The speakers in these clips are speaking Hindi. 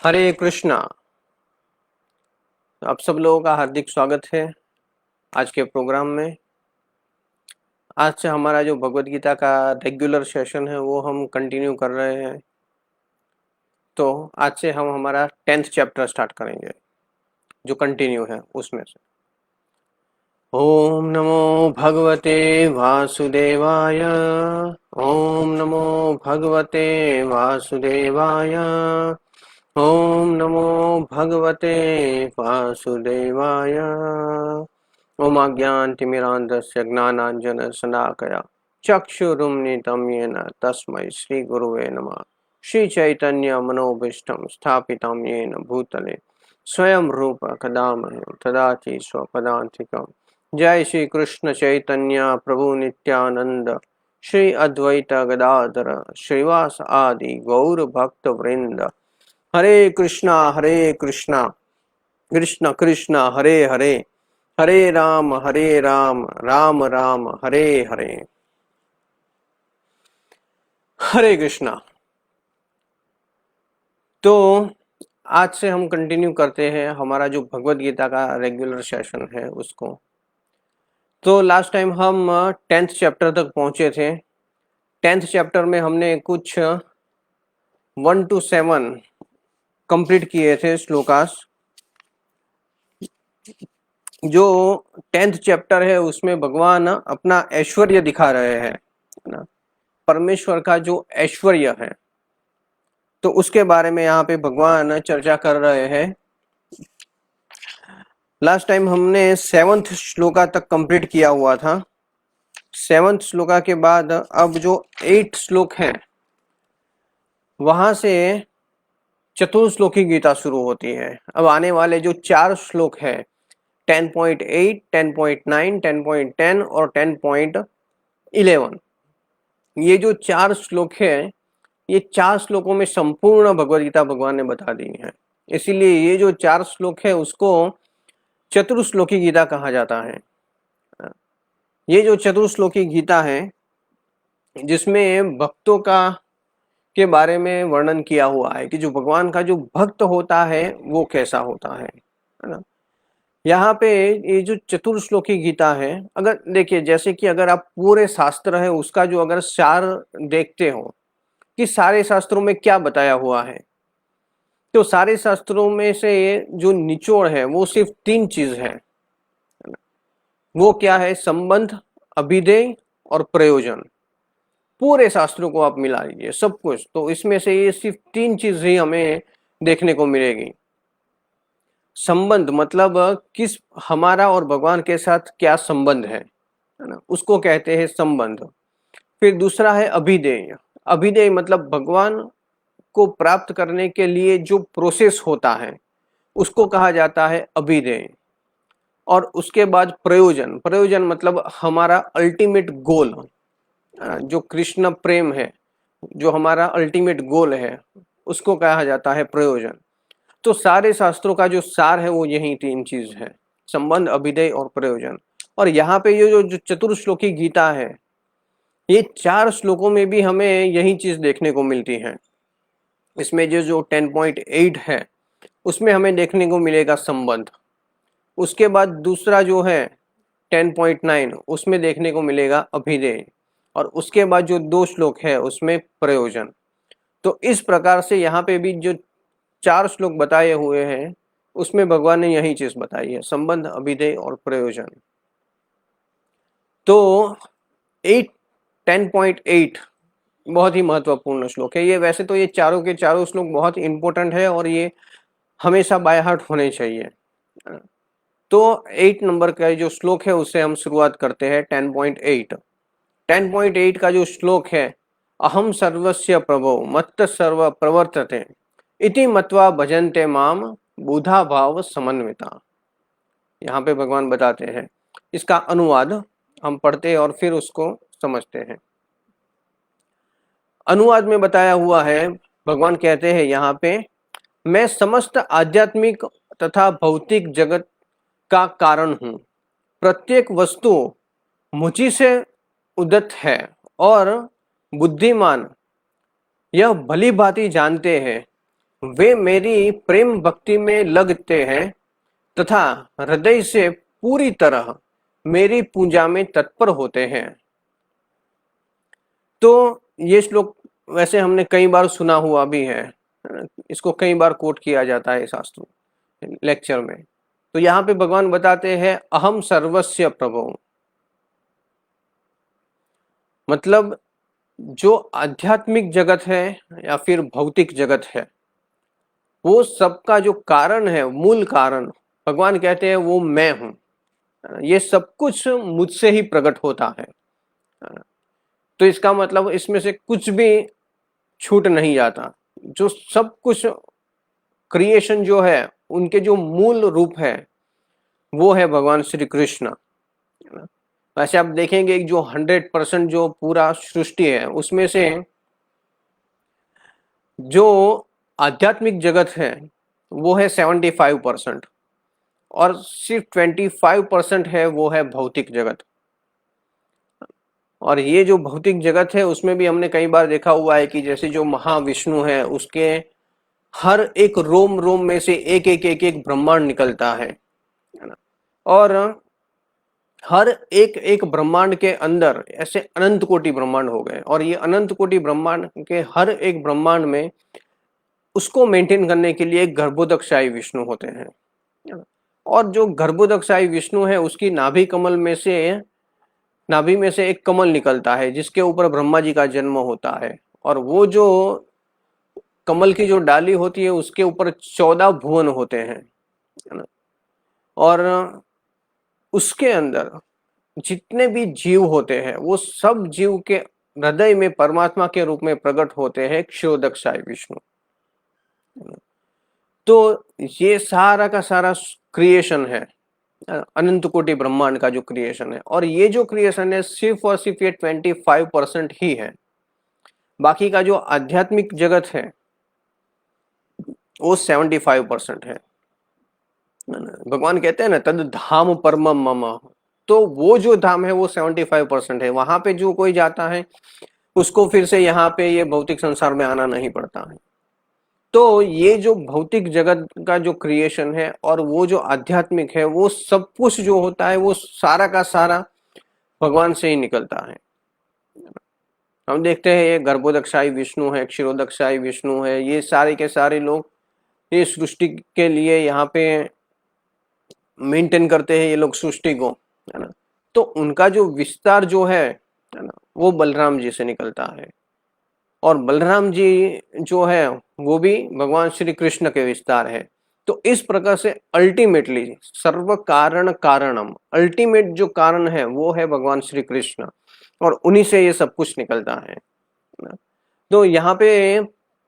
हरे कृष्णा। आप सब लोगों का हार्दिक स्वागत है आज के प्रोग्राम में। आज से हमारा जो भगवत गीता का रेगुलर सेशन है वो हम कंटिन्यू कर रहे हैं। तो आज से हम हमारा 10th चैप्टर स्टार्ट करेंगे जो कंटिन्यू है उसमें से। ओम नमो भगवते वासुदेवाय। ओम नमो भगवते वासुदेवाय। ओम नमो भगवते वासुदेवाय। ओमाज्ञानतिमिरान्धस्य ज्ञानाञ्जनशलाकया चक्षुरुन्मिलितं येन तस्मै श्रीगुरुवे नमः। श्रीचैतन्यमनोभीष्टं स्थापितं येन भूतले स्वयं रूप कदा मह्यं ददाति स्वपदान्तिकम्। जय श्री कृष्ण चैतन्य प्रभु नित्यानंद श्री अद्वैत गदाधर श्रीवास आदि गौर भक्त वृंद। हरे कृष्णा कृष्ण कृष्ण हरे हरे, हरे राम राम राम हरे हरे। हरे कृष्णा। तो आज से हम कंटिन्यू करते हैं हमारा जो भगवत गीता का रेगुलर सेशन है उसको। तो लास्ट टाइम हम 10th चैप्टर तक पहुंचे थे। 10th चैप्टर में हमने कुछ 1 to 7 कंप्लीट किए थे श्लोकास। जो 10th चैप्टर है उसमें भगवान अपना ऐश्वर्य दिखा रहे हैं ना, परमेश्वर का जो ऐश्वर्य है तो उसके बारे में यहाँ पे भगवान चर्चा कर रहे हैं। लास्ट टाइम हमने 7th श्लोका तक कंप्लीट किया हुआ था। 7th श्लोका के बाद अब जो 8 श्लोक हैं वहां से चतुर्श्लोकी गीता शुरू होती है। अब आने वाले जो 4 श्लोक है 10.8, 10.9, 10.10 और 10.11, ये जो 4 श्लोक है ये 4 श्लोकों में संपूर्ण भगवद गीता भगवान ने बता दी है। इसीलिए ये जो 4 श्लोक है उसको चतुर्श्लोकी गीता कहा जाता है। ये जो चतुर्श्लोकी गीता है जिसमें भक्तों का के बारे में वर्णन किया हुआ है कि जो भगवान का जो भक्त होता है वो कैसा होता है ना। यहाँ पे ये जो चतुर्श्लोकी गीता है, अगर देखिए जैसे कि अगर आप पूरे शास्त्र है उसका जो अगर सार देखते हो कि सारे शास्त्रों में क्या बताया हुआ है, तो सारे शास्त्रों में से जो निचोड़ है वो सिर्फ 3 चीज है। वो क्या है? संबंध, अभिधेय और प्रयोजन। पूरे शास्त्रों को आप मिला लीजिए सब कुछ, तो इसमें से ये सिर्फ 3 चीज ही हमें देखने को मिलेगी। संबंध मतलब किस हमारा और भगवान के साथ क्या संबंध है ना, उसको कहते हैं संबंध। फिर दूसरा है अभिधेय। अभिधेय मतलब भगवान को प्राप्त करने के लिए जो प्रोसेस होता है उसको कहा जाता है अभिधेय। और उसके बाद प्रयोजन। प्रयोजन मतलब हमारा अल्टीमेट गोल, जो कृष्ण प्रेम है, जो हमारा अल्टीमेट गोल है उसको कहा जाता है प्रयोजन। तो सारे शास्त्रों का जो सार है वो यही 3 चीज है, संबंध, अभिधेय और प्रयोजन। और यहाँ पे ये जो चतुर्श्लोकी गीता है ये 4 श्लोकों में भी हमें यही चीज देखने को मिलती है। इसमें जो 10.8 है उसमें हमें देखने को मिलेगा संबंध। उसके बाद दूसरा जो है 10.9 उसमें देखने को मिलेगा अभिधेय। और उसके बाद जो 2 श्लोक है उसमें प्रयोजन। तो इस प्रकार से यहाँ पे भी जो 4 श्लोक बताए हुए हैं उसमें भगवान ने यही चीज बताई है, संबंध, अभिधेय और प्रयोजन। तो 10.8 बहुत ही महत्वपूर्ण श्लोक है ये। वैसे तो ये चारों के चारों श्लोक बहुत इंपॉर्टेंट है और ये हमेशा बाय हार्ट होने चाहिए। तो 8 नंबर का जो श्लोक है उससे हम शुरुआत करते हैं। 10.8 10.8 का जो श्लोक है, अहम सर्वस्य प्रभो मत्त सर्व प्रवर्तते इति मत्वा भजन्ते माम बुधा भाव समन्विता। यहाँ पे भगवान बताते हैं। इसका अनुवाद हम पढ़ते हैं और फिर उसको समझते हैं। अनुवाद में बताया हुआ है, भगवान कहते हैं यहाँ पे, मैं समस्त आध्यात्मिक तथा भौतिक जगत का कारण हूँ। प्रत्येक वस्तु मुझी से उदित है और बुद्धिमान यह भली भांति जानते हैं वे मेरी प्रेम भक्ति में लगते हैं तथा हृदय से पूरी तरह मेरी पूजा में तत्पर होते हैं। तो ये श्लोक वैसे हमने कई बार सुना हुआ भी है, इसको कई बार कोट किया जाता है शास्त्रों लेक्चर में। तो यहाँ पे भगवान बताते हैं अहम सर्वस्य प्रभु, मतलब जो आध्यात्मिक जगत है या फिर भौतिक जगत है, वो सबका जो कारण है, मूल कारण भगवान कहते हैं वो मैं हूं। ये सब कुछ मुझसे ही प्रकट होता है। तो इसका मतलब इसमें से कुछ भी छूट नहीं जाता। जो सब कुछ क्रिएशन जो है, उनके जो मूल रूप है वो है भगवान श्री कृष्ण। वैसे आप देखेंगे जो 100% जो पूरा सृष्टि है उसमें से जो आध्यात्मिक जगत है वो है 75% और सिर्फ 25% है वो है भौतिक जगत। और ये जो भौतिक जगत है उसमें भी हमने कई बार देखा हुआ है कि जैसे जो महाविष्णु है उसके हर एक रोम रोम में से एक एक एक एक ब्रह्मांड निकलता है ना। और हर एक एक ब्रह्मांड के अंदर ऐसे अनंत कोटि ब्रह्मांड हो गए, और ये अनंत कोटि ब्रह्मांड के हर एक ब्रह्मांड में उसको मेंटेन करने के लिए एक गर्भोदकशाही विष्णु होते हैं। और जो गर्भोदकशाही विष्णु है उसकी नाभि कमल में से, नाभि में से एक कमल निकलता है जिसके ऊपर ब्रह्मा जी का जन्म होता है। और वो जो कमल की जो डाली होती है उसके ऊपर 14 भुवन होते हैं, है ना। और उसके अंदर जितने भी जीव होते हैं वो सब जीव के हृदय में परमात्मा के रूप में प्रकट होते हैं क्षीरोदकशाही विष्णु। तो ये सारा का सारा क्रिएशन है, अनंत कोटि ब्रह्मांड का जो क्रिएशन है। और ये जो क्रिएशन है सिर्फ और सिर्फ ये 25% ही है। बाकी का जो आध्यात्मिक जगत है वो 75% है। भगवान कहते हैं ना तद धाम परमम मम, तो वो जो धाम है वो 75% है। वहां पे जो कोई जाता है उसको फिर से यहाँ पे ये भौतिक संसार में आना नहीं पड़ता है। तो ये जो भौतिक जगत का जो क्रिएशन है और वो जो आध्यात्मिक है वो सब कुछ जो होता है वो सारा का सारा भगवान से ही निकलता है। हम देखते हैं ये गर्भोदकशाही विष्णु है, क्षीरोदकशाही विष्णु है, ये सारे के सारे लोग ये सृष्टि के लिए यहाँ पे मेंटेन करते हैं ये लोग सृष्टि को, है ना। तो उनका जो विस्तार जो है ना, वो बलराम जी से निकलता है। और बलराम जी जो है वो भी भगवान श्री कृष्ण के विस्तार है। तो इस प्रकार से अल्टीमेटली सर्व कारण कारणम, अल्टीमेट जो कारण है वो है भगवान श्री कृष्ण, और उन्हीं से ये सब कुछ निकलता है। तो यहाँ पे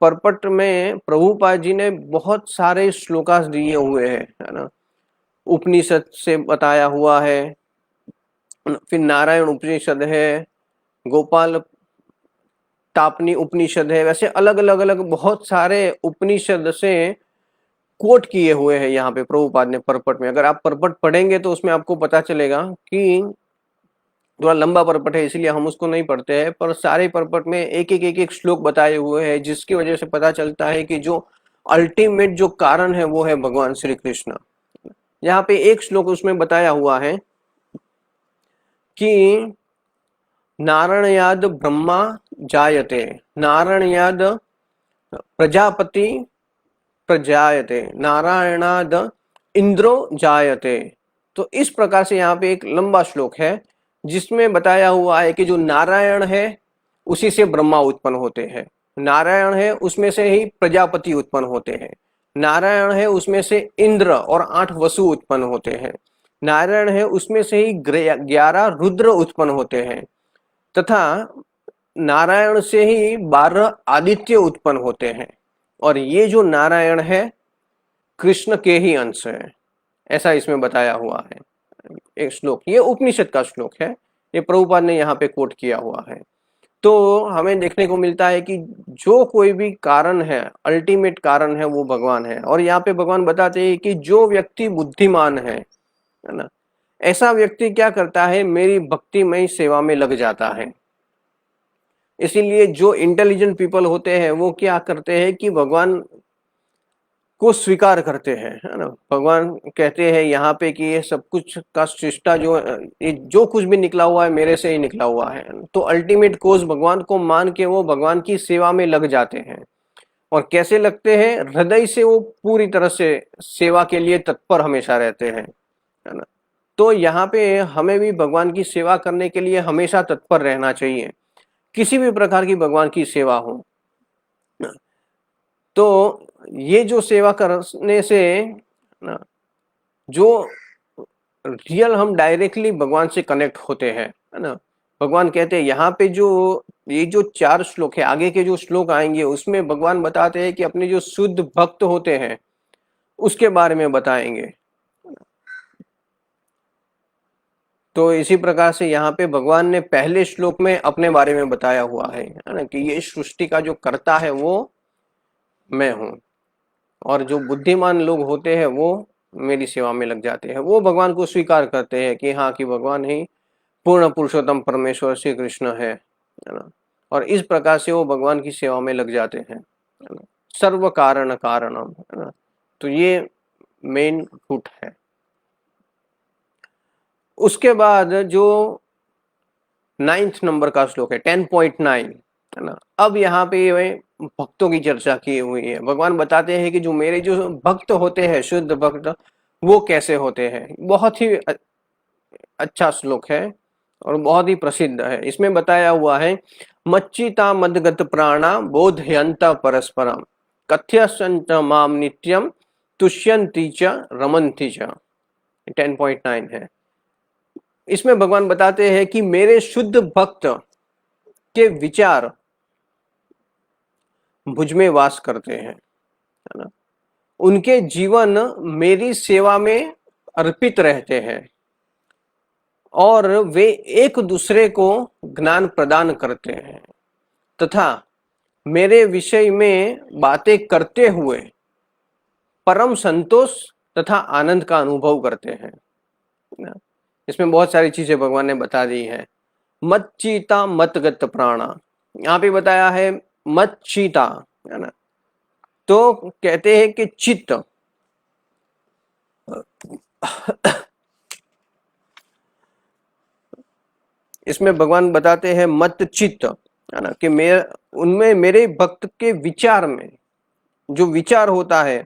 परपट में प्रभुपाद जी ने बहुत सारे श्लोकास दिए हुए हैं, है ना। उपनिषद से बताया हुआ है, फिर नारायण उपनिषद है, गोपाल तापनी उपनिषद है, वैसे अलग अलग अलग बहुत सारे उपनिषद से कोट किए हुए हैं यहाँ पे प्रभुपाद ने परपट में। अगर आप परपट पढ़ेंगे तो उसमें आपको पता चलेगा कि थोड़ा लंबा परपट है इसलिए हम उसको नहीं पढ़ते हैं, पर सारे परपट में एक एक एक एक श्लोक बताए हुए हैं जिसकी वजह से पता चलता है कि जो अल्टीमेट जो कारण है वो है भगवान श्री कृष्ण। यहाँ पे एक श्लोक उसमें बताया हुआ है कि नारायणाद ब्रह्मा जायते, नारायणाद प्रजापति प्रजायते, नारायणाद इंद्रो जायते। तो इस प्रकार से यहाँ पे एक लंबा श्लोक है जिसमें बताया हुआ है कि जो नारायण है उसी से ब्रह्मा उत्पन्न होते हैं, नारायण है उसमें से ही प्रजापति उत्पन्न होते हैं, नारायण है उसमें से इंद्र और 8 वसु उत्पन्न होते हैं, नारायण है उसमें से ही 11 रुद्र उत्पन्न होते हैं, तथा नारायण से ही 12 आदित्य उत्पन्न होते हैं। और ये जो नारायण है कृष्ण के ही अंश है, ऐसा इसमें बताया हुआ है एक श्लोक। ये उपनिषद का श्लोक है, ये प्रभुपाद ने यहाँ पे कोट किया हुआ है। तो हमें देखने को मिलता है कि जो कोई भी कारण है, अल्टीमेट कारण है वो भगवान है। और यहाँ पे भगवान बताते हैं कि जो व्यक्ति बुद्धिमान है ना, ऐसा व्यक्ति क्या करता है, मेरी भक्तिमय सेवा में लग जाता है। इसीलिए जो इंटेलिजेंट पीपल होते हैं वो क्या करते हैं कि भगवान को स्वीकार करते हैं, है ना। भगवान कहते हैं यहाँ पे कि ये सब कुछ का सृष्टा ये जो कुछ भी निकला हुआ है मेरे से ही निकला हुआ है। तो अल्टीमेट कोज भगवान को मान के वो भगवान की सेवा में लग जाते हैं। और कैसे लगते हैं? हृदय से वो पूरी तरह से सेवा के लिए तत्पर हमेशा रहते हैं, है ना। तो यहाँ पे हमें भी भगवान की सेवा करने के लिए हमेशा तत्पर रहना चाहिए, किसी भी प्रकार की भगवान की सेवा हो। तो ये जो सेवा करने से ना, जो रियल हम डायरेक्टली भगवान से कनेक्ट होते हैं, है ना। भगवान कहते हैं यहाँ पे ये जो 4 श्लोक है, आगे के जो श्लोक आएंगे उसमें भगवान बताते हैं कि अपने जो शुद्ध भक्त होते हैं उसके बारे में बताएंगे। तो इसी प्रकार से यहाँ पे भगवान ने पहले श्लोक में अपने बारे में बताया हुआ है ना, कि ये सृष्टि का जो कर्ता है वो मैं हूँ। और जो बुद्धिमान लोग होते हैं वो मेरी सेवा में लग जाते हैं, वो भगवान को स्वीकार करते हैं कि हाँ, कि भगवान ही पूर्ण पुरुषोत्तम परमेश्वर श्री कृष्ण है ना। और इस प्रकार से वो भगवान की सेवा में लग जाते हैं, है ना। सर्व कारण कारणम, है ना। तो ये मेन रूट है। उसके बाद जो 9th नंबर का श्लोक है 10.9, है ना। अब यहाँ पे भक्तों की चर्चा की हुई है। भगवान बताते हैं कि जो मेरे जो भक्त होते हैं, शुद्ध भक्त, वो कैसे होते हैं। बहुत ही अच्छा श्लोक है और बहुत ही प्रसिद्ध है। इसमें बताया हुआ है, मच्चिता मदगत प्राणा बोधयंत परस्परम कथ्यसंच माम नित्यम तुष्यंती च रमन्ति च। 10.9 है। इसमें भगवान बताते हैं कि मेरे शुद्ध भक्त के विचार मुझ में वास करते हैं, है ना। उनके जीवन मेरी सेवा में अर्पित रहते हैं और वे एक दूसरे को ज्ञान प्रदान करते हैं तथा मेरे विषय में बातें करते हुए परम संतोष तथा आनंद का अनुभव करते हैं। इसमें बहुत सारी चीजें भगवान ने बता दी है। मत चीता मत गत प्राणा, यहाँ पे बताया है मत चीता, है ना। तो कहते हैं कि चित्त, इसमें भगवान बताते हैं मत चित्त, है ना, कि उनमें मेरे भक्त के विचार में जो विचार होता है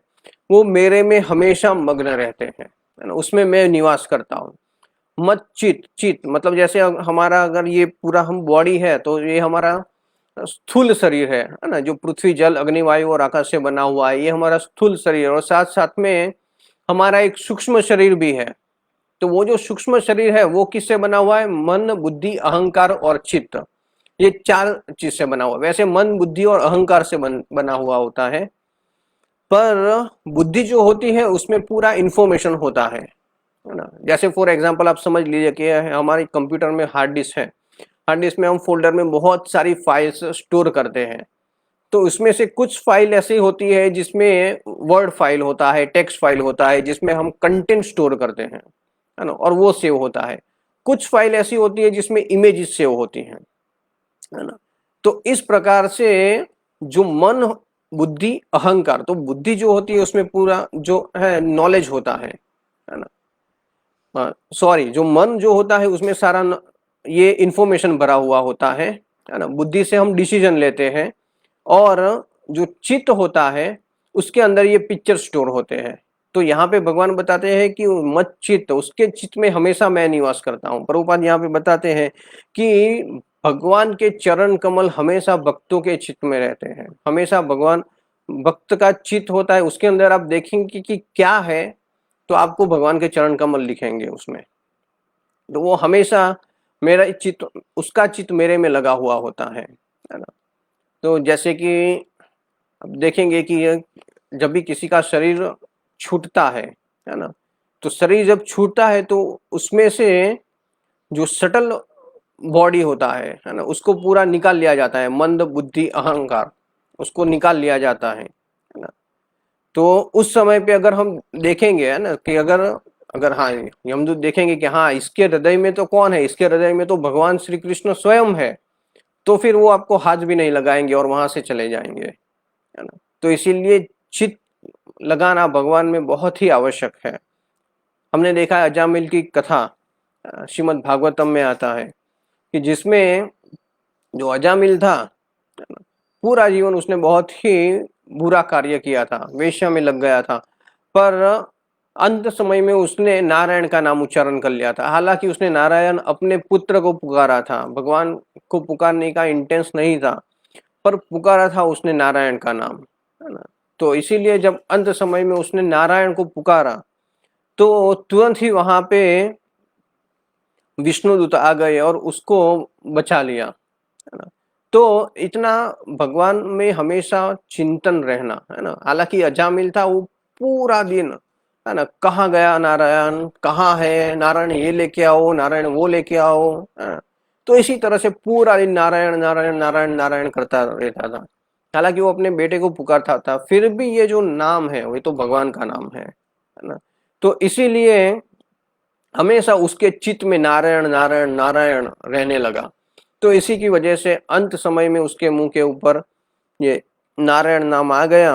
वो मेरे में हमेशा मग्न रहते हैं, है ना। उसमें मैं निवास करता हूँ। मत चित, चित मतलब जैसे हमारा अगर ये पूरा हम बॉडी है तो ये हमारा स्थूल शरीर है ना, जो पृथ्वी जल अग्नि वायु और आकाश से बना हुआ है, ये हमारा स्थूल शरीर है। और साथ साथ में हमारा एक सूक्ष्म शरीर भी है। तो वो जो सूक्ष्म शरीर है वो किससे बना हुआ है? मन, बुद्धि, अहंकार और चित्त, ये 4 चीज से बना हुआ। वैसे मन, बुद्धि और अहंकार से बना हुआ होता है, पर बुद्धि जो होती है उसमें पूरा इंफॉर्मेशन होता है ना। जैसे फॉर एग्जांपल आप समझ लीजिए कि हमारे कंप्यूटर में हार्ड डिस्क है। हार्ड डिस्क में हम फोल्डर में बहुत सारी फाइल्स स्टोर करते हैं। तो उसमें से कुछ फाइल ऐसी होती है जिसमें वर्ड फाइल होता है, टेक्स्ट फाइल होता है, जिसमें हम कंटेंट स्टोर करते हैं, है ना, और वो सेव होता है। कुछ फाइल ऐसी होती है जिसमें इमेजेस सेव होती हैं, है ना। तो इस प्रकार से जो मन, बुद्धि, अहंकार, तो बुद्धि जो होती है उसमें पूरा जो है नॉलेज होता है ना। सॉरी, जो मन जो होता है उसमें सारा ये इंफॉर्मेशन भरा हुआ होता है ना। बुद्धि से हम डिसीजन लेते हैं और जो चित्त होता है उसके अंदर ये पिक्चर स्टोर होते हैं। तो यहाँ पे भगवान बताते हैं कि मत चित्त, उसके चित्त में हमेशा मैं निवास करता हूँ। प्रभुपाद यहाँ पे बताते हैं कि भगवान के चरण कमल हमेशा भक्तों के चित्त में रहते हैं। हमेशा भगवान भक्त का चित्त होता है, उसके अंदर आप देखेंगे कि क्या है तो आपको भगवान के चरण कमल लिखेंगे उसमें। तो वो हमेशा मेरा चित्त, उसका चित्त मेरे में लगा हुआ होता है ना। तो जैसे कि अब देखेंगे कि जब भी किसी का शरीर छूटता है ना, तो शरीर जब छूटता है तो उसमें से जो सटल बॉडी होता है ना, उसको पूरा निकाल लिया जाता है। मंद, बुद्धि, अहंकार, उसको निकाल लिया जाता है ना। तो उस समय पे अगर हम देखेंगे, है ना, कि अगर अगर हाँ, यमदूत देखेंगे कि हाँ इसके हृदय में तो कौन है, इसके हृदय में तो भगवान श्री कृष्ण स्वयं है, तो फिर वो आपको हाथ भी नहीं लगाएंगे और वहां से चले जाएंगे, है ना। तो इसीलिए चित्त लगाना भगवान में बहुत ही आवश्यक है। हमने देखा है अजामिल की कथा श्रीमद् भागवतम में आता है कि जिसमें जो अजामिल था पूरा जीवन उसने बहुत ही बुरा कार्य किया था, वेश्या में लग गया था, पर अंत समय में उसने नारायण का नाम उच्चारण कर लिया था। हालांकि उसने नारायण अपने पुत्र को पुकारा था, भगवान को पुकारने का इंटेंस नहीं था, पर पुकारा था उसने नारायण का नाम, है ना। तो इसीलिए जब अंत समय में उसने नारायण को पुकारा तो तुरंत ही वहां पे विष्णुदूत आ गए और उसको बचा लिया, है ना। तो इतना भगवान में हमेशा चिंतन रहना, है ना। हालांकि अजामिल था, वो पूरा दिन, है ना, कहाँ गया नारायण, कहाँ है नारायण, ये लेके आओ नारायण, वो लेके आओ, है ना। तो इसी तरह से पूरा दिन नारायण नारायण नारायण नारायण करता रहता था। हालांकि वो अपने बेटे को पुकारता था, फिर भी ये जो नाम है वो तो भगवान का नाम है ना। तो इसीलिए हमेशा उसके चित्त में नारायण नारायण नारायण रहने लगा। तो इसी की वजह से अंत समय में उसके मुंह के ऊपर ये नारायण नाम आ गया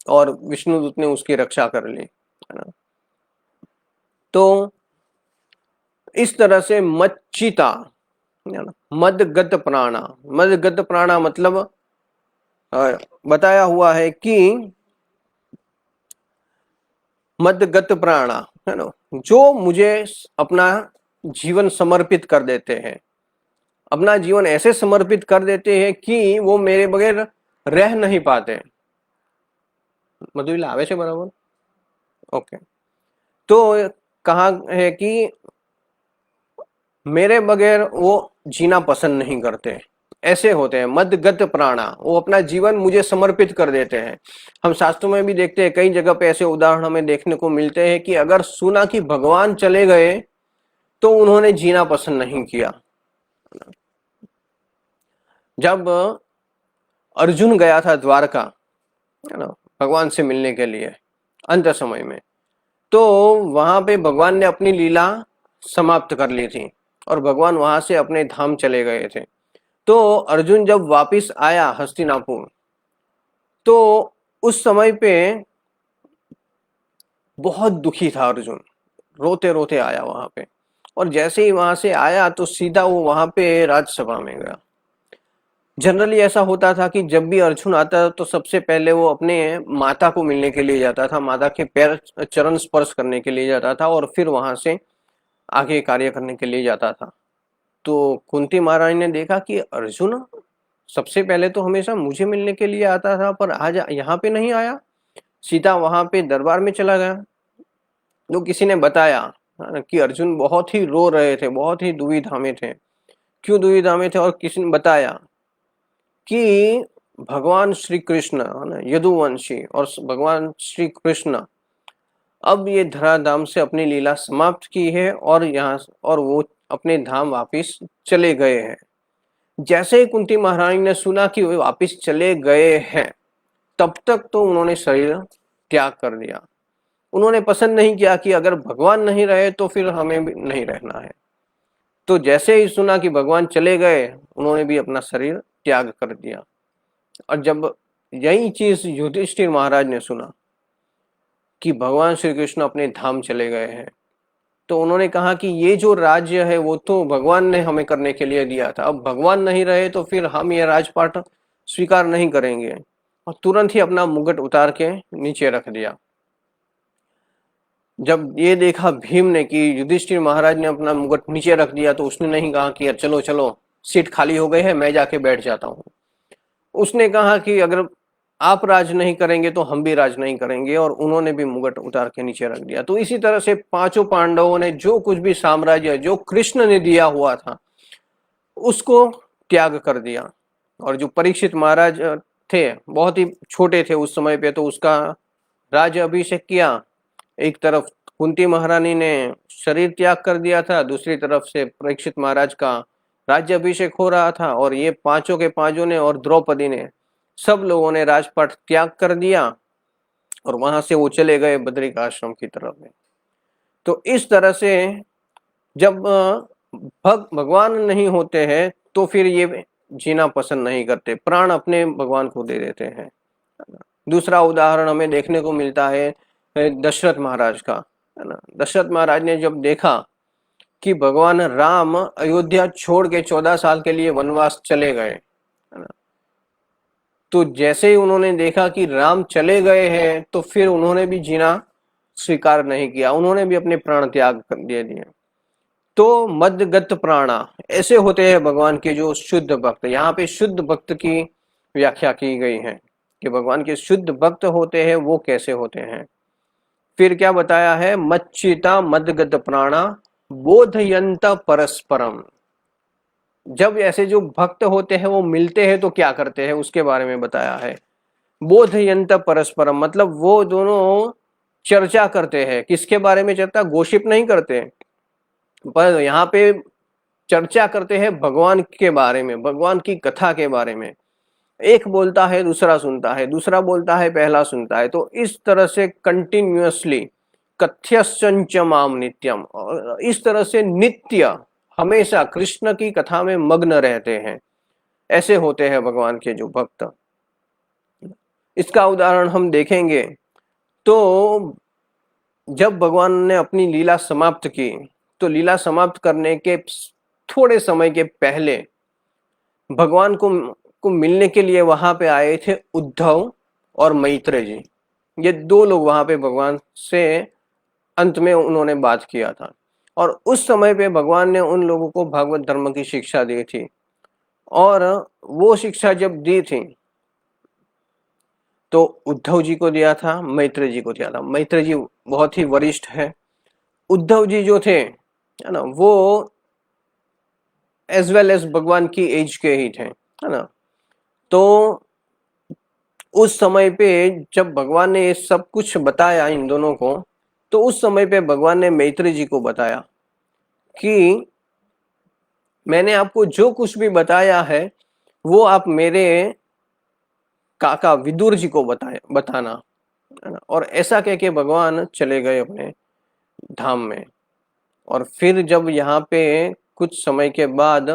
और विष्णुदूत ने उसकी रक्षा कर ली, है ना। तो इस तरह से मच्चिता, है ना, मदगत प्राणा, मदगत प्राणा मतलब बताया हुआ है कि मदगत प्राणा, है ना, जो मुझे अपना जीवन समर्पित कर देते हैं, अपना जीवन ऐसे समर्पित कर देते हैं कि वो मेरे बगैर रह नहीं पाते। मधुला आवे છે बराबर? ओके। तो कहा है कि मेरे बगैर वो जीना पसंद नहीं करते, ऐसे होते हैं मदगत प्राणा, वो अपना जीवन मुझे समर्पित कर देते हैं। हम शास्त्रों में भी देखते हैं, कई जगह पे ऐसे उदाहरण हमें देखने को मिलते हैं कि अगर सुना कि भगवान चले गए तो उन्होंने जीना पसंद नहीं किया। जब अर्जुन गया था द्वारका, है ना, भगवान से मिलने के लिए अंत समय में, तो वहां पे भगवान ने अपनी लीला समाप्त कर ली थी और भगवान वहां से अपने धाम चले गए थे। तो अर्जुन जब वापिस आया हस्तिनापुर, तो उस समय पे बहुत दुखी था अर्जुन, रोते रोते आया वहां पे। और जैसे ही वहां से आया तो सीधा वो वहां पे राज्यसभा में गया। जनरली ऐसा होता था कि जब भी अर्जुन आता तो सबसे पहले वो अपने माता को मिलने के लिए जाता था, माता के पैर चरण स्पर्श करने के लिए जाता था और फिर वहां से आगे कार्य करने के लिए जाता था। तो कुंती महारानी ने देखा कि अर्जुन सबसे पहले तो हमेशा मुझे मिलने के लिए आता था, पर आज यहाँ पे नहीं आया, सीधा वहां पे दरबार में चला गया। तो किसी ने बताया कि अर्जुन बहुत ही रो रहे थे, बहुत ही दुविधा में थे। क्यों दुविधा में थे? और किसी ने बताया कि भगवान श्री कृष्ण, है ना, यदुवंशी और भगवान श्री कृष्ण अब ये धराधाम से अपनी लीला समाप्त की है और यहाँ और वो अपने धाम वापिस चले गए हैं। जैसे ही कुंती महारानी ने सुना कि वे वापिस चले गए हैं, तब तक तो उन्होंने शरीर त्याग कर दिया। उन्होंने पसंद नहीं किया कि अगर भगवान नहीं रहे तो फिर हमें भी नहीं रहना है। तो जैसे ही सुना कि भगवान चले गए, उन्होंने भी अपना शरीर त्याग कर दिया। और जब यही चीज युधिष्ठिर महाराज ने सुना कि भगवान श्री कृष्ण अपने धाम चले गए हैं, तो उन्होंने कहा कि ये जो राज्य है वो तो भगवान ने हमें करने के लिए दिया था, अब भगवान नहीं रहे तो फिर हम ये राजपाट स्वीकार नहीं करेंगे। और तुरंत ही अपना मुकुट उतार के नीचे रख दिया। जब ये देखा भीम ने कि युधिष्ठिर महाराज ने अपना मुकुट नीचे रख दिया, तो उसने नहीं कहा कि चलो चलो सीट खाली हो गई है, मैं जाके बैठ जाता हूँ। उसने कहा कि अगर आप राज नहीं करेंगे तो हम भी राज नहीं करेंगे, और उन्होंने भी मुकुट उतार के नीचे रख दिया। तो इसी तरह से पांचों पांडवों ने जो कुछ भी साम्राज्य जो कृष्ण ने दिया हुआ था उसको त्याग कर दिया। और जो परीक्षित महाराज थे, बहुत ही छोटे थे उस समय पे, तो उसका राज्य अभिषेक किया। एक तरफ कुंती महारानी ने शरीर त्याग कर दिया था, दूसरी तरफ से परीक्षित महाराज का राज्य अभिषेक हो रहा था, और ये पांचों के पांचों ने और द्रौपदी ने, सब लोगों ने राजपाट त्याग कर दिया और वहां से वो चले गए बद्रिक आश्रम की तरफ में। तो इस तरह से जब भगवान नहीं होते हैं तो फिर ये जीना पसंद नहीं करते, प्राण अपने भगवान को दे देते हैं। दूसरा उदाहरण हमें देखने को मिलता है दशरथ महाराज का, है ना। दशरथ महाराज ने जब देखा कि भगवान राम अयोध्या छोड़ के 14 साल के लिए वनवास चले गए, है ना, तो जैसे ही उन्होंने देखा कि राम चले गए हैं तो फिर उन्होंने भी जीना स्वीकार नहीं किया, उन्होंने भी अपने प्राण त्याग कर दे दिए। तो मदगत प्राणा ऐसे होते हैं भगवान के जो शुद्ध भक्त। यहाँ पे शुद्ध भक्त की व्याख्या की गई है कि भगवान के शुद्ध भक्त होते हैं वो कैसे होते हैं। फिर क्या बताया है, मच्चिता मदगत प्राणा बोधयंत परस्परम। जब ऐसे जो भक्त होते हैं वो मिलते हैं तो क्या करते हैं उसके बारे में बताया है। बोधयंत परस्परम मतलब वो दोनों चर्चा करते हैं। किसके बारे में चर्चा, गोशिप नहीं करते, पर यहाँ पे चर्चा करते हैं भगवान के बारे में, भगवान की कथा के बारे में। एक बोलता है दूसरा सुनता है, दूसरा बोलता है पहला सुनता है। तो इस तरह से कंटिन्यूअसली कथ्यश्च माम नित्यम, और इस तरह से नित्य हमेशा कृष्ण की कथा में मग्न रहते हैं। ऐसे होते हैं भगवान के जो भक्त। इसका उदाहरण हम देखेंगे तो जब भगवान ने अपनी लीला समाप्त की तो लीला समाप्त करने के थोड़े समय के पहले भगवान को मिलने के लिए वहां पे आए थे उद्धव और मैत्रेय जी। ये दो लोग वहां पे भगवान से अंत में उन्होंने बात किया था, और उस समय पे भगवान ने उन लोगों को भागवत धर्म की शिक्षा दी थी। और वो शिक्षा जब दी थी तो उद्धव जी को दिया था, मैत्रेय जी को दिया था। मैत्रेय जी बहुत ही वरिष्ठ है, उद्धव जी जो थे, है ना, वो एज वेल एज भगवान की एज के ही थे, है ना। तो उस समय पे जब भगवान ने ये सब कुछ बताया इन दोनों को, तो उस समय पे भगवान ने मैत्रेय जी को बताया कि मैंने आपको जो कुछ भी बताया है वो आप मेरे काका विदुर जी को बताना, है ना। और ऐसा कह के भगवान चले गए अपने धाम में। और फिर जब यहाँ पे कुछ समय के बाद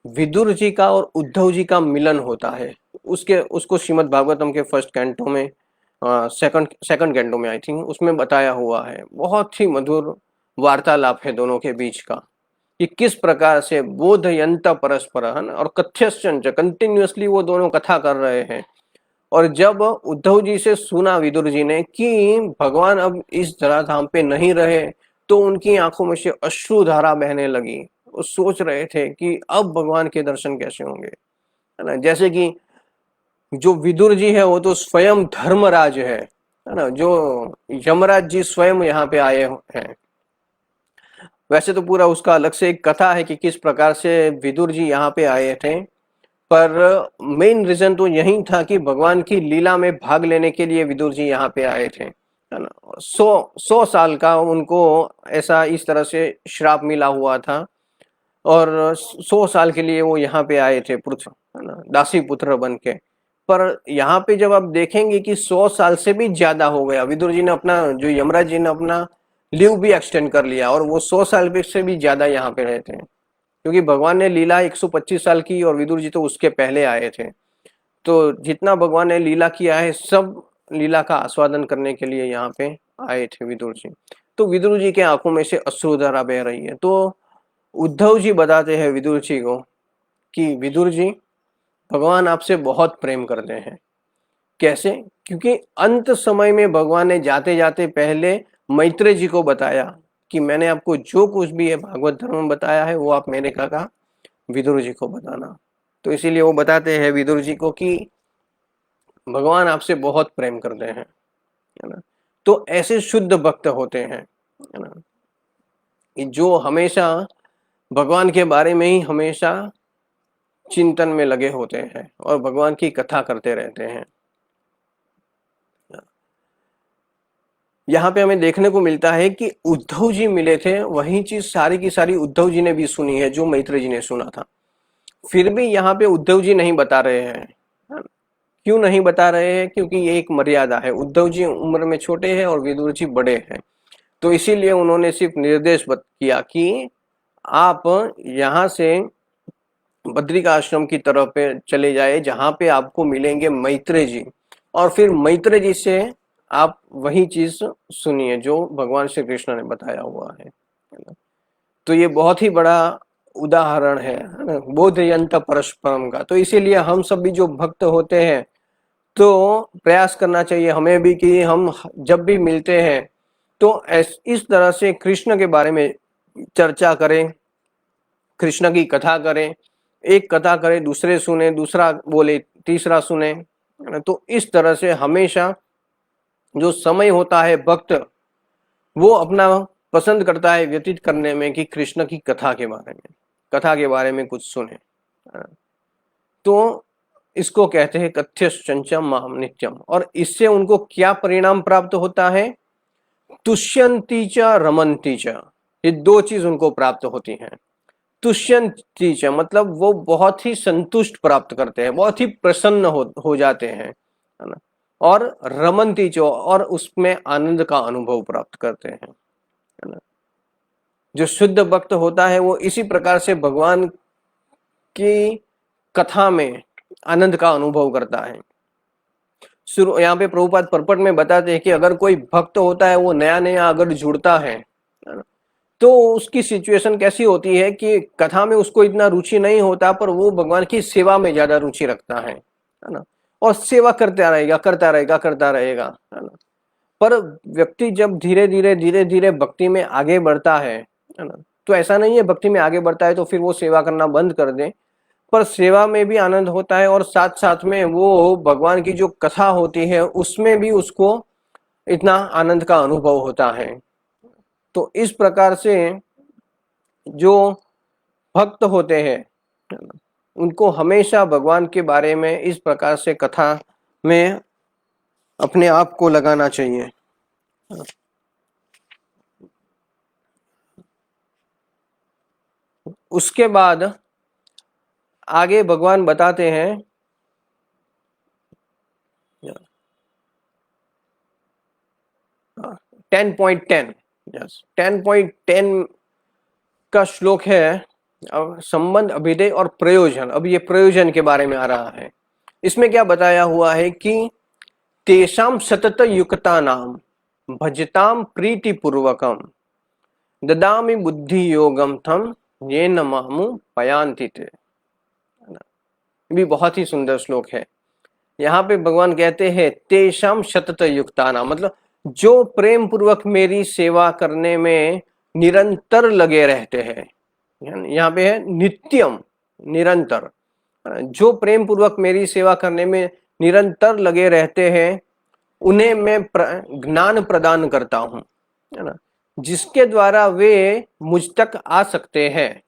विदुर जी का और उद्धव जी का मिलन होता है, उसको श्रीमद् भागवतम के फर्स्ट कैंटो में, सेकंड कैंटो में आई थिंक, उसमें बताया हुआ है। बहुत ही मधुर वार्तालाप है दोनों के बीच का कि किस प्रकार से बोधयंत परस्पर, है ना, और कथ्यश्च कंटिन्यूअसली वो दोनों कथा कर रहे हैं। और जब उद्धव जी से सुना विदुर जी ने कि भगवान अब इस धराधाम पे नहीं रहे, तो उनकी आंखों में से अश्रुधारा बहने लगी। वो सोच रहे थे कि अब भगवान के दर्शन कैसे होंगे, है ना। जैसे कि जो विदुर जी है वो तो स्वयं धर्मराज है ना, जो यमराज जी स्वयं यहाँ पे आए हैं। वैसे तो पूरा उसका अलग से एक कथा है कि किस प्रकार से विदुर जी यहाँ पे आए थे, पर मेन रीजन तो यही था कि भगवान की लीला में भाग लेने के लिए विदुर जी यहाँ पे आए थे, है ना। 100 साल का उनको ऐसा इस तरह से श्राप मिला हुआ था, और 100 साल के लिए वो यहाँ पे आए थे पृथ्वी, है ना, दासी पुत्र बन के। पर यहाँ पे जब आप देखेंगे कि 100 साल से भी ज्यादा हो गया, विदुर जी ने अपना, जो यमराज जी ने अपना लिव भी एक्सटेंड कर लिया, और वो 100 साल से भी ज्यादा यहाँ पे रहते हैं। क्योंकि भगवान ने लीला 125 साल की और विदुर जी तो उसके पहले आए थे। तो जितना भगवान ने लीला किया है सब लीला का आस्वादन करने के लिए यहाँ पे आए थे विदुर जी। तो विदुर जी के आंखों में से अश्रुधारा बह रही है। तो उद्धव जी बताते हैं विदुर जी को कि विदुर जी, भगवान आपसे बहुत प्रेम करते हैं। कैसे? क्योंकि अंत समय में भगवान ने जाते जाते पहले मैत्रेय जी को बताया कि मैंने आपको जो कुछ भी है भागवत धर्म में बताया है वो आप मेरे काका विदुर जी को बताना। तो इसीलिए वो बताते हैं विदुर जी को कि भगवान आपसे बहुत प्रेम करते हैं, है ना। तो ऐसे शुद्ध भक्त होते हैं, है ना, जो हमेशा भगवान के बारे में ही हमेशा चिंतन में लगे होते हैं और भगवान की कथा करते रहते हैं। यहाँ पे हमें देखने को मिलता है कि उद्धव जी मिले थे, वही चीज सारी की सारी उद्धव जी ने भी सुनी है जो मैत्रेय जी ने सुना था। फिर भी यहाँ पे उद्धव जी नहीं बता रहे हैं। क्यों नहीं बता रहे हैं? क्योंकि ये एक मर्यादा है। उद्धव जी उम्र में छोटे हैं और विदुर जी बड़े हैं, तो इसीलिए उन्होंने सिर्फ निर्देश किया कि आप यहाँ से बद्रिका आश्रम की तरफ पे चले जाए, जहां पे आपको मिलेंगे मैत्रेय जी। और फिर मैत्रेय जी से आप वही चीज सुनिए जो भगवान श्री कृष्ण ने बताया हुआ है ना। तो ये बहुत ही बड़ा उदाहरण है ना, बोधयंत परस्परम का। तो इसीलिए हम सब भी जो भक्त होते हैं तो प्रयास करना चाहिए हमें भी कि हम जब भी मिलते हैं तो इस तरह से कृष्ण के बारे में चर्चा करें, कृष्ण की कथा करें, एक कथा करें, दूसरे सुने, दूसरा बोले, तीसरा सुने। तो इस तरह से हमेशा जो समय होता है भक्त वो अपना पसंद करता है व्यतीत करने में कि कृष्ण की कथा के बारे में कुछ सुने। तो इसको कहते हैं कथ्य चंचम माम नित्यम। और इससे उनको क्या परिणाम प्राप्त होता है? तुष्यंती च रमंती च, ये दो चीज उनको प्राप्त होती हैं। तुष्यंती च मतलब वो बहुत ही संतुष्ट प्राप्त करते हैं, बहुत ही प्रसन्न हो जाते हैं, है ना। और रमंती च, और उसमें आनंद का अनुभव प्राप्त करते हैं, है ना। जो शुद्ध भक्त होता है वो इसी प्रकार से भगवान की कथा में आनंद का अनुभव करता है। शुरू यहाँ पे प्रभुपाद परपट में बताते हैं कि अगर कोई भक्त होता है वो नया नया अगर जुड़ता है ना, तो उसकी सिचुएशन कैसी होती है कि कथा में उसको इतना रुचि नहीं होता, पर वो भगवान की सेवा में ज्यादा रुचि रखता है ना। और सेवा करता रहेगा, है ना। पर व्यक्ति जब धीरे धीरे भक्ति में आगे बढ़ता है ना, तो ऐसा नहीं है भक्ति में आगे बढ़ता है तो फिर वो सेवा करना बंद कर दे, पर सेवा में भी आनंद होता है और साथ साथ में वो भगवान की जो कथा होती है उसमें भी उसको इतना आनंद का अनुभव होता है। तो इस प्रकार से जो भक्त होते हैं उनको हमेशा भगवान के बारे में इस प्रकार से कथा में अपने आप को लगाना चाहिए। उसके बाद आगे भगवान बताते हैं 10.10, यस 10.10 का श्लोक है। अब संबंध, अभिधेय और प्रयोजन, अब ये प्रयोजन के बारे में आ रहा है। इसमें क्या बताया हुआ है कि तेषाम सतत युक्ता नाम भजताम प्रीति पूर्वकम ददामि बुद्धि योगम थम ये न मामु पयांति ते। भी बहुत ही सुंदर श्लोक है। यहाँ पे भगवान कहते हैं तेषाम सतत युक्ता नाम, मतलब जो प्रेम पूर्वक मेरी सेवा करने में निरंतर लगे रहते हैं। यहाँ पे है नित्यम, निरंतर। जो प्रेम पूर्वक मेरी सेवा करने में निरंतर लगे रहते हैं उन्हें मैं ज्ञान प्रदान करता हूं, है ना, जिसके द्वारा वे मुझ तक आ सकते हैं।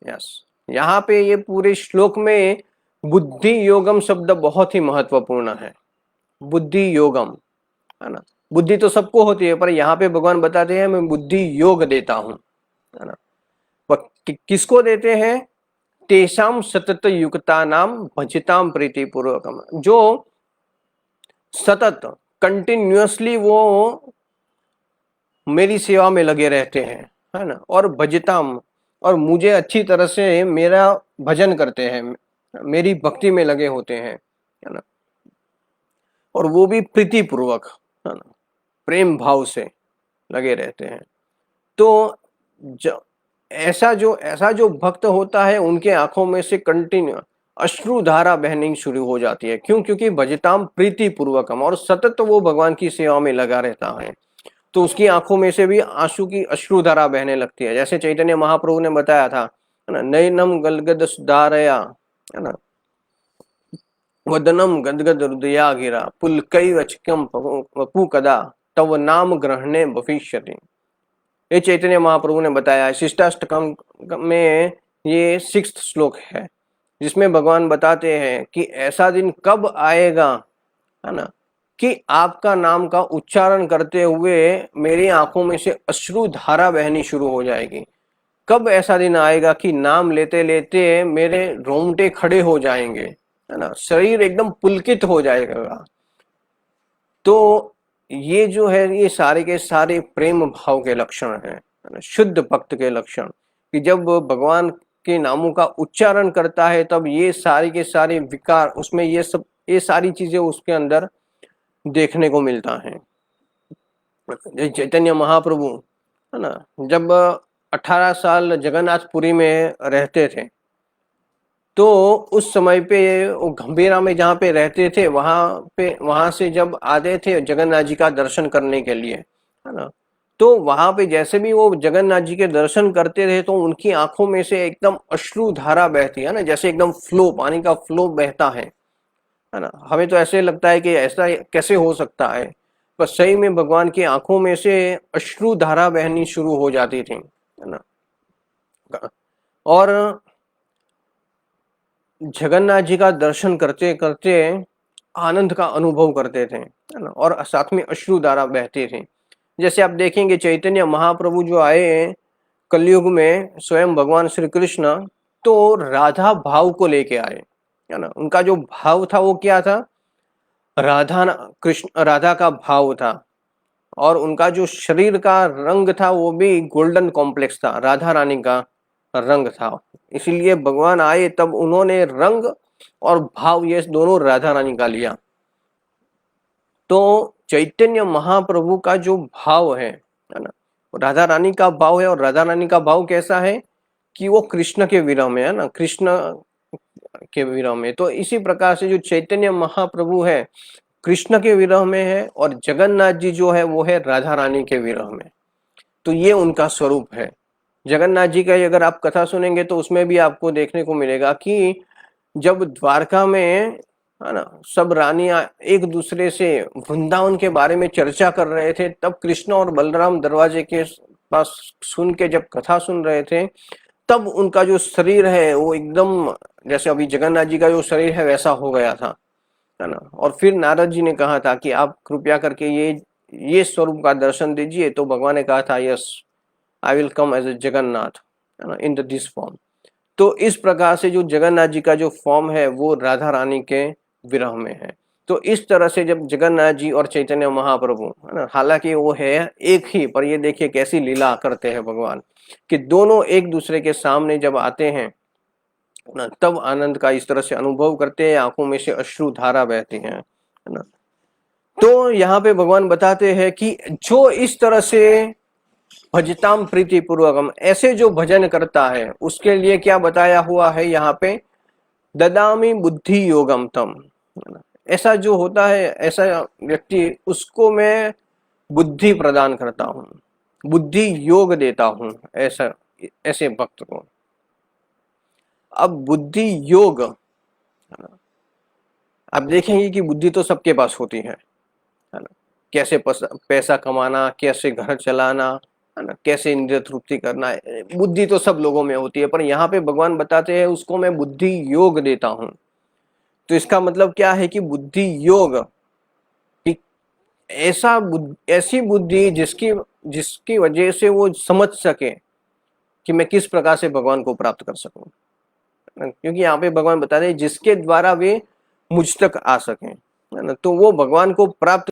यस, यहाँ पे ये पूरे श्लोक में बुद्धि योगम शब्द बहुत ही महत्वपूर्ण है। बुद्धि योगम, है ना। बुद्धि तो सबको होती है, पर यहाँ पे भगवान बताते हैं मैं बुद्धि योग देता हूं, है ना। किसको देते हैं? तेषाम सतत युक्ता नाम भजताम प्रीति पूर्वकम, जो सतत कंटिन्यूअसली वो मेरी सेवा में लगे रहते हैं, है ना, और भजताम, और मुझे अच्छी तरह से मेरा भजन करते हैं, मेरी भक्ति में लगे होते हैं, है ना, और वो भी प्रीति पूर्वक, है ना, प्रेम भाव से लगे रहते हैं। तो ऐसा जो भक्त होता है उनके आंखों में से कंटिन्यू अश्रु धारा बहनी शुरू हो जाती है। क्यों? क्योंकि भजताम प्रीति पूर्वकम, और सतत वो भगवान की सेवा में लगा रहता है, तो उसकी आंखों में से भी आंसू की अश्रु धारा बहने लगती है। जैसे चैतन्य महाप्रभु ने बताया था, है ना, नयनम गलगद सुधारया, है ना, वदनम गदगद हृदया गिरा पुलकैव चिकम वपु कदा तव नाम ग्रहणे भविष्यति। ये चैतन्य महाप्रभु ने बताया है। शिष्टाष्टकम में ये 6th श्लोक है, जिसमें भगवान बताते हैं कि ऐसा दिन कब आएगा, है ना, कि आपका नाम का उच्चारण करते हुए मेरी आंखों में से अश्रु धारा बहनी शुरू हो जाएगी। कब ऐसा दिन आएगा कि नाम लेते लेते मेरे रोंगटे खड़े हो जाएंगे, है ना, शरीर एकदम पुलकित हो जाएगा। तो ये जो है ये सारे के सारे प्रेम भाव के लक्षण हैं, शुद्ध भक्त के लक्षण, कि जब भगवान के नामों का उच्चारण करता है तब ये सारे के सारे विकार उसमें ये सब ये सारी चीजें उसके अंदर देखने को मिलता है। चैतन्य महाप्रभु है ना, जब 18 साल जगन्नाथपुरी में रहते थे तो उस समय पे वो गंभीरा में जहाँ पे रहते थे वहां से जब आते थे जगन्नाथ जी का दर्शन करने के लिए, है ना, तो वहां पे जैसे भी वो जगन्नाथ जी के दर्शन करते थे तो उनकी आंखों में से एकदम अश्रु धारा बहती है ना, जैसे एकदम फ्लो, पानी का फ्लो बहता है ना। हमें तो ऐसे लगता है कि ऐसा कैसे हो सकता है, पर सही में भगवान की आंखों में से अश्रु धारा बहनी शुरू हो जाती थी, है ना। और जगन्नाथ जी का दर्शन करते करते आनंद का अनुभव करते थे, है ना, और साथ में अश्रु धारा बहते थे। जैसे आप देखेंगे चैतन्य महाप्रभु जो आए कलयुग में, स्वयं भगवान श्री कृष्ण तो राधा भाव को लेके आए, है ना। उनका जो भाव था वो क्या था, कृष्ण राधा का भाव था, और उनका जो शरीर का रंग था वो भी गोल्डन कॉम्प्लेक्स था, राधा रानी का रंग था। इसीलिए भगवान आए तब उन्होंने रंग और भाव ये दोनों राधा रानी का लिया। तो चैतन्य महाप्रभु का जो भाव है ना, राधा रानी का भाव है, और राधा रानी का भाव कैसा है कि वो कृष्ण के विरह में है ना, कृष्ण के विरह में। तो इसी प्रकार से जो चैतन्य महाप्रभु है कृष्ण के विरह में है, और जगन्नाथ जी जो है वो है राधा रानी के विरह में। तो ये उनका स्वरूप है। जगन्नाथ जी का अगर आप कथा सुनेंगे तो उसमें भी आपको देखने को मिलेगा कि जब द्वारका में, है ना, सब रानियां एक दूसरे से वृंदावन के बारे में चर्चा कर रहे थे, तब कृष्ण और बलराम दरवाजे के पास सुन के जब कथा सुन रहे थे, तब उनका जो शरीर है वो एकदम जैसे अभी जगन्नाथ जी का जो शरीर है वैसा हो गया था, है ना। और फिर नारद जी ने कहा था कि आप कृपया करके ये स्वरूप का दर्शन दीजिए, तो भगवान ने कहा था yes, I will come as a Jagannath, है ना, इन दिस फॉर्म। तो इस प्रकार से जो जगन्नाथ जी का जो फॉर्म है वो राधा रानी के विरह में है। तो इस तरह से जब जगन्नाथ जी और चैतन्य महाप्रभु, है ना, हालांकि वो है एक ही, पर ये देखिए कैसी लीला करते हैं भगवान कि दोनों एक दूसरे के सामने जब आते हैं ना, तब आनंद का इस तरह से अनुभव करते हैं, आंखों में से अश्रु धारा बहती है ना। तो यहाँ पे भगवान बताते हैं कि जो इस तरह से भजताम प्रीति पूर्वकम, ऐसे जो भजन करता है उसके लिए क्या बताया हुआ है यहाँ पे, ददामी बुद्धि योगम तम, ऐसा जो होता है ऐसा व्यक्ति, उसको मैं बुद्धि प्रदान करता हूँ, बुद्धि योग देता हूँ ऐसा, ऐसे भक्त को। अब बुद्धि योग, आप देखेंगे कि बुद्धि तो सबके पास होती है ना, कैसे पैसा कमाना, कैसे घर चलाना, है ना, कैसे इंद्रिय तृप्ति करना है, बुद्धि तो सब लोगों में होती है, पर यहाँ पे भगवान बताते हैं उसको मैं बुद्धि योग देता हूं। तो इसका मतलब क्या है कि बुद्धि योग, कि ऐसी बुद्धि जिसकी जिसकी वजह से वो समझ सके कि मैं किस प्रकार से भगवान को प्राप्त कर सकूं, क्योंकि यहाँ पे भगवान बता रहे जिसके द्वारा वे मुझ तक आ सकें, है ना, तो वो भगवान को प्राप्त